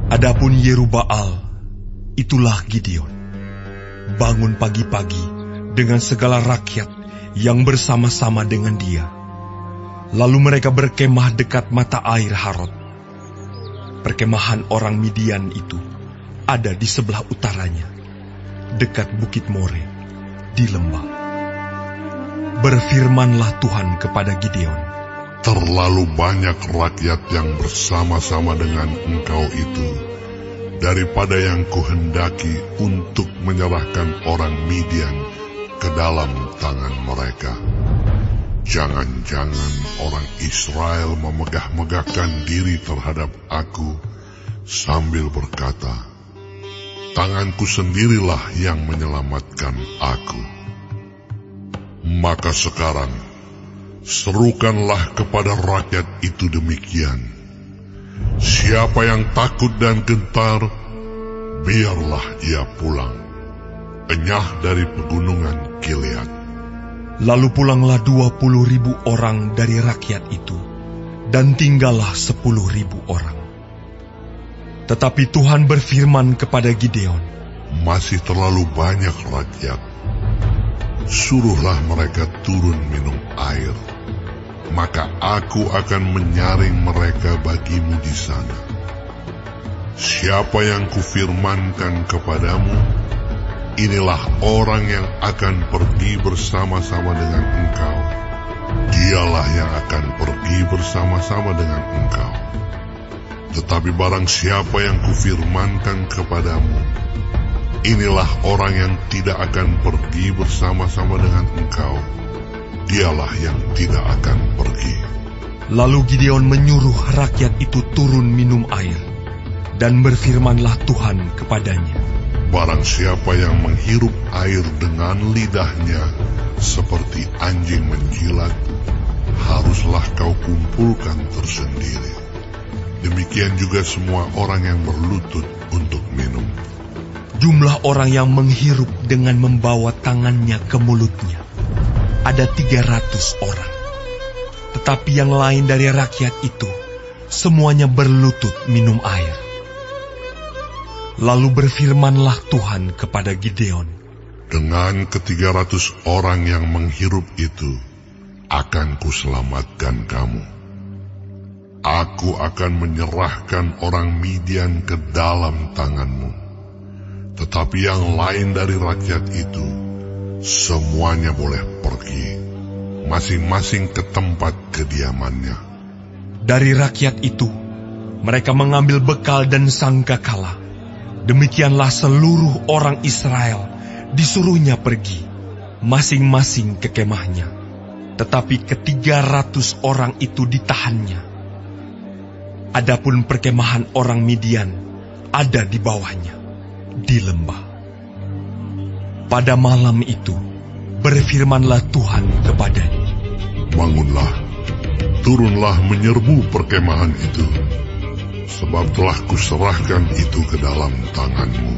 Adapun Yerubbaal, itulah Gideon, bangun pagi-pagi dengan segala rakyat yang bersama-sama dengan dia. Lalu mereka berkemah dekat mata air Harod. Perkemahan orang Midian itu ada di sebelah utaranya, dekat Bukit More, di lembah. Berfirmanlah Tuhan kepada Gideon, terlalu banyak rakyat yang bersama-sama dengan engkau itu, daripada yang kuhendaki untuk menyerahkan orang Midian ke dalam tangan mereka. Jangan-jangan orang Israel memegah-megahkan diri terhadap aku sambil berkata, tanganku sendirilah yang menyelamatkan aku. Maka sekarang, serukanlah kepada rakyat itu demikian. Siapa yang takut dan gentar, biarlah ia pulang, enyah dari pegunungan Gilead. Lalu pulanglah 20.000 orang dari rakyat itu, dan tinggallah 10.000 orang. Tetapi Tuhan berfirman kepada Gideon, masih terlalu banyak rakyat. Suruhlah mereka turun minum air, maka aku akan menyaring mereka bagimu di sana. Siapa yang kufirmankan kepadamu, inilah orang yang akan pergi bersama-sama dengan engkau. Dialah yang akan pergi bersama-sama dengan engkau. Tetapi barang siapa yang kufirmankan kepadamu, inilah orang yang tidak akan pergi bersama-sama dengan engkau. Dialah yang tidak akan pergi. Lalu Gideon menyuruh rakyat itu turun minum air, dan berfirmanlah Tuhan kepadanya, barang siapa yang menghirup air dengan lidahnya seperti anjing menjilat, haruslah kau kumpulkan tersendiri. Demikian juga semua orang yang berlutut untuk minum. Jumlah orang yang menghirup dengan membawa tangannya ke mulutnya ada 300 orang. Tetapi yang lain dari rakyat itu, semuanya berlutut minum air. Lalu berfirmanlah Tuhan kepada Gideon, dengan ke-300 orang yang menghirup itu, akan kuselamatkan kamu. Aku akan menyerahkan orang Midian ke dalam tanganmu. Tetapi yang lain dari rakyat itu, semuanya boleh pergi, masing-masing ke tempat kediamannya. Dari rakyat itu, mereka mengambil bekal dan sangkakala. Demikianlah seluruh orang Israel disuruhnya pergi, masing-masing ke kemahnya. Tetapi ke-300 orang itu ditahannya. Adapun perkemahan orang Midian ada di bawahnya, di lembah. Pada malam itu, berfirmanlah Tuhan kepadanya, bangunlah, turunlah menyerbu perkemahan itu, sebab telah kuserahkan itu ke dalam tanganmu.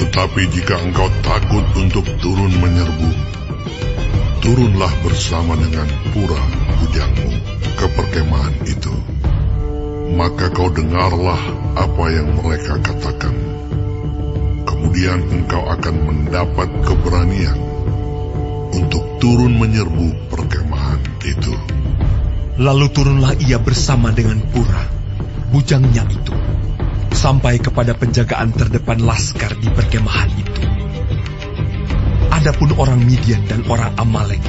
Tetapi jika engkau takut untuk turun menyerbu, turunlah bersama dengan pura bujangmu ke perkemahan itu. Maka kau dengarlah apa yang mereka katakan. Kemudian engkau akan mendapat keberanian untuk turun menyerbu perkemahan itu. Lalu turunlah ia bersama dengan pura bujangnya itu, sampai kepada penjagaan terdepan laskar di perkemahan itu. Adapun orang Midian dan orang Amalek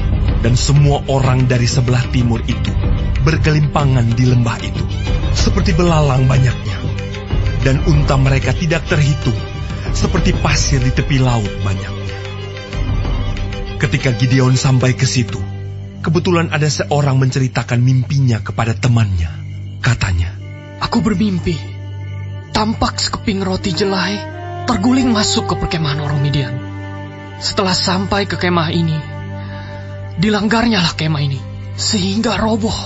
dan semua orang dari sebelah timur itu bergelimpangan di lembah itu, seperti belalang banyaknya, dan unta mereka tidak terhitung, seperti pasir di tepi laut banyaknya. Ketika Gideon sampai ke situ, kebetulan ada seorang menceritakan mimpinya kepada temannya. Katanya, aku bermimpi, tampak sekeping roti jelai terguling masuk ke perkemahan orang Midian. Setelah sampai ke kemah ini, dilanggarnyalah kemah ini, sehingga roboh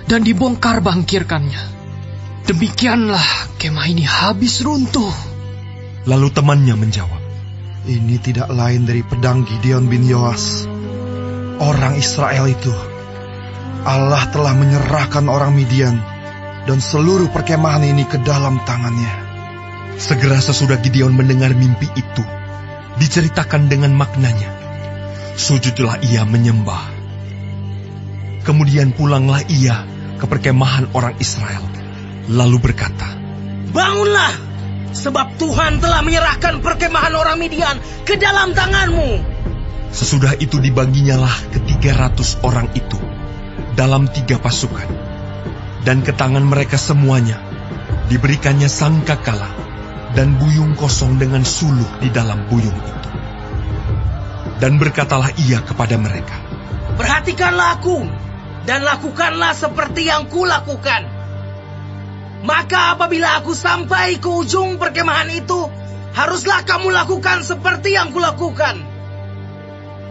dan dibongkar bangkirkannya. Demikianlah kemah ini habis runtuh. Lalu temannya menjawab, ini tidak lain dari pedang Gideon bin Yoas. Orang Israel itu, Allah telah menyerahkan orang Midian dan seluruh perkemahan ini ke dalam tangannya. Segera sesudah Gideon mendengar mimpi itu, diceritakan dengan maknanya, sujudlah ia menyembah. Kemudian pulanglah ia ke perkemahan orang Israel, lalu berkata, bangunlah, sebab Tuhan telah menyerahkan perkemahan orang Midian ke dalam tanganmu. Sesudah itu dibaginyalah ke 300 orang itu dalam 3 pasukan, dan ke tangan mereka semuanya diberikannya sangkakala dan buyung kosong dengan suluh di dalam buyung itu. Dan berkatalah ia kepada mereka, perhatikanlah aku, dan lakukanlah seperti yang kulakukan. Maka apabila aku sampai ke ujung perkemahan itu, haruslah kamu lakukan seperti yang kulakukan.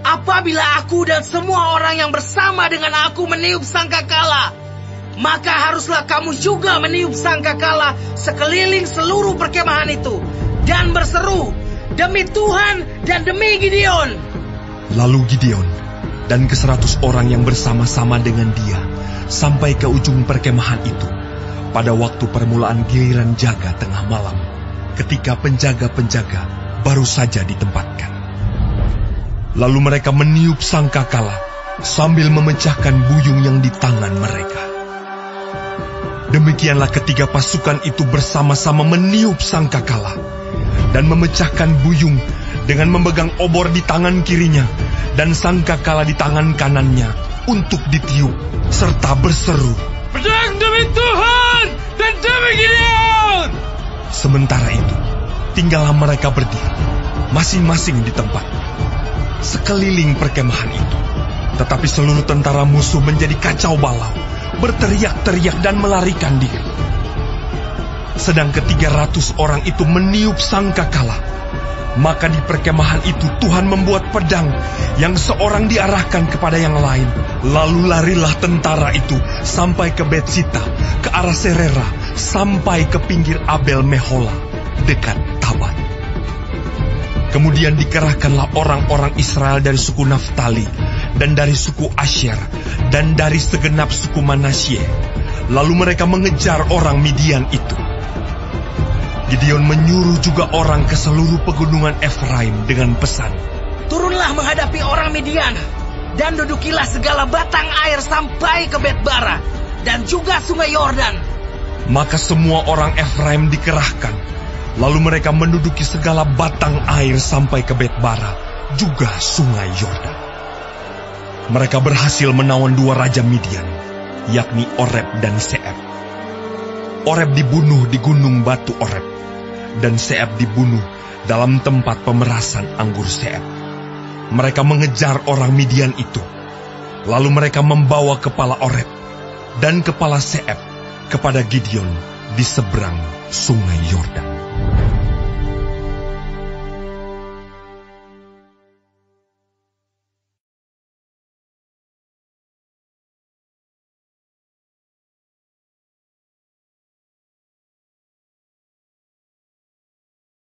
Apabila aku dan semua orang yang bersama dengan aku meniup sangkakala, maka haruslah kamu juga meniup sangkakala sekeliling seluruh perkemahan itu, dan berseru, demi Tuhan dan demi Gideon. Lalu Gideon dan ke-100 orang yang bersama-sama dengan dia sampai ke ujung perkemahan itu pada waktu permulaan giliran jaga tengah malam, ketika penjaga-penjaga baru saja ditempatkan. Lalu mereka meniup sangkakala sambil memecahkan buyung yang di tangan mereka. Demikianlah ketiga pasukan itu bersama-sama meniup sangkakala dan memecahkan buyung dengan memegang obor di tangan kirinya dan sangkakala di tangan kanannya untuk ditiup, serta berseru, pedang demi Tuhan dan demi Gideon. Sementara itu, tinggallah mereka berdiri, masing-masing di tempat, sekeliling perkemahan itu. Tetapi seluruh tentara musuh menjadi kacau balau, berteriak-teriak dan melarikan diri. Sedang ke-300 orang itu meniup sangkakala, maka di perkemahan itu Tuhan membuat pedang yang seorang diarahkan kepada yang lain. Lalu larilah tentara itu sampai ke Betsita, ke arah Serera, sampai ke pinggir Abel Mehola, dekat Tabat. Kemudian dikerahkanlah orang-orang Israel dari suku Naftali, dan dari suku Asyer, dan dari segenap suku Manasye. Lalu mereka mengejar orang Midian itu. Gideon menyuruh juga orang ke seluruh pegunungan Efraim dengan pesan, turunlah menghadapi orang Midian, dan dudukilah segala batang air sampai ke Bet-bara, dan juga sungai Yordan. Maka semua orang Efraim dikerahkan, lalu mereka menduduki segala batang air sampai ke Bet-bara, juga sungai Yordan. Mereka berhasil menawan 2 raja Midian, yakni Oreb dan Seeb. Oreb dibunuh di gunung batu Oreb, dan Seeb dibunuh dalam tempat pemerasan anggur Seeb. Mereka mengejar orang Midian itu, lalu mereka membawa kepala Oreb dan kepala Seeb kepada Gideon di seberang sungai Yordan.